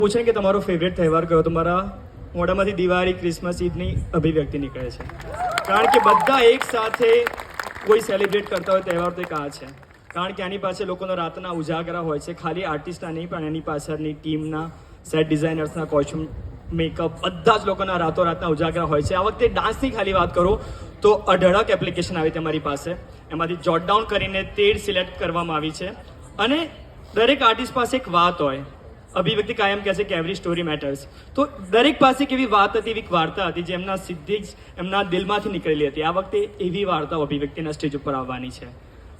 પૂછે કે તમારો ફેવરેટ તહેવાર કયો, તમારા મોઢામાંથી દિવાળી, ક્રિસમસ, ઈદની અભિવ્યક્તિ નીકળે છે. કારણ કે બધા એક સાથે કોઈ સેલિબ્રેટ કરતા હોય તહેવાર તો એક આ છે. કારણ કે આની પાસે લોકોનો રાતના ઉજાગરા હોય છે, ખાલી આર્ટિસ્ટના નહીં પણ એની પાછળની ટીમના, સેટ ડિઝાઇનર્સના, કોસ્ચ્યુમ, મેકઅપ, બધા જ લોકોના રાતોરાતના ઉજાગરા હોય છે. આ વખતે ડાન્સની ખાલી વાત કરું તો અઢળક એપ્લિકેશન આવી તમારી પાસે, એમાંથી જોટ ડાઉન કરીને 13 સિલેક્ટ કરવામાં આવી છે. અને દરેક આર્ટિસ્ટ પાસે એક વાત હોય. અભિવ્યક્તિ કાયમ કહે છે કે એવરી સ્ટોરી મેટર્સ. તો દરેક પાસે એક એવી વાત હતી, એવી વાર્તા હતી જે એમના સીધી જ એમના દિલમાંથી નીકળેલી હતી. આ વખતે એવી વાર્તાઓ અભિવ્યક્તિના સ્ટેજ ઉપર આવવાની છે.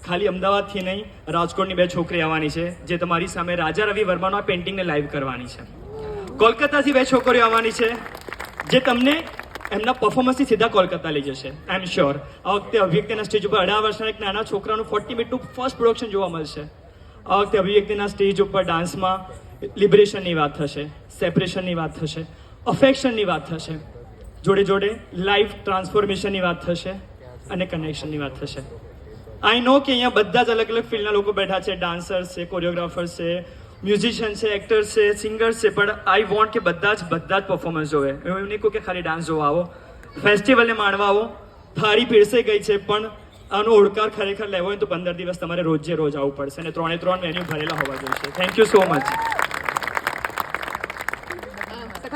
ખાલી અમદાવાદથી નહીં, રાજકોટની 2 છોકરી આવવાની છે જે તમારી સામે રાજા રવિ વર્માનો આ પેઇન્ટિંગને લાઈવ કરવાની છે. કોલકાતાથી 2 છોકરીઓ આવવાની છે જે તમને એમના પરફોર્મન્સથી સીધા કોલકાતા લઈ જશે. આઈ એમ શ્યોર આ વખતે અભિવ્યક્તિના સ્ટેજ ઉપર 18 વર્ષના એક નાના છોકરાનું 40 મિનિટનું ફર્સ્ટ પ્રોડક્શન જોવા મળશે. આ વખતે અભિવ્યક્તિના સ્ટેજ ઉપર ડાન્સમાં લિબરેશનની વાત થશે, સેપરેશનની વાત થશે, અફેક્શનની વાત થશે, જોડે જોડે લાઈફ ટ્રાન્સફોર્મેશનની વાત થશે અને કનેક્શનની વાત થશે. આઈ નો કે અહીંયા બધા જ અલગ અલગ ફિલ્ડના લોકો બેઠા છે, ડાન્સર્સ છે, કોરિયોગ્રાફર્સ છે, મ્યુઝિશિયન છે, એક્ટર્સ છે, સિંગર્સ છે, પણ આઈ વોન્ટ કે બધા જ પરફોર્મન્સ જોવે. એવું નહીં કહું કે ખાલી ડાન્સ જોવા આવો, ફેસ્ટિવલને માણવા આવો. થાળી પીરસાઈ ગઈ છે પણ આનો ઓળકાર ખરેખર લેવો હોય તો 15 દિવસ તમારે રોજે રોજ આવવું પડશે અને 3 મેન્યુ ભરેલા હોવા જોઈએ. Thank you so much.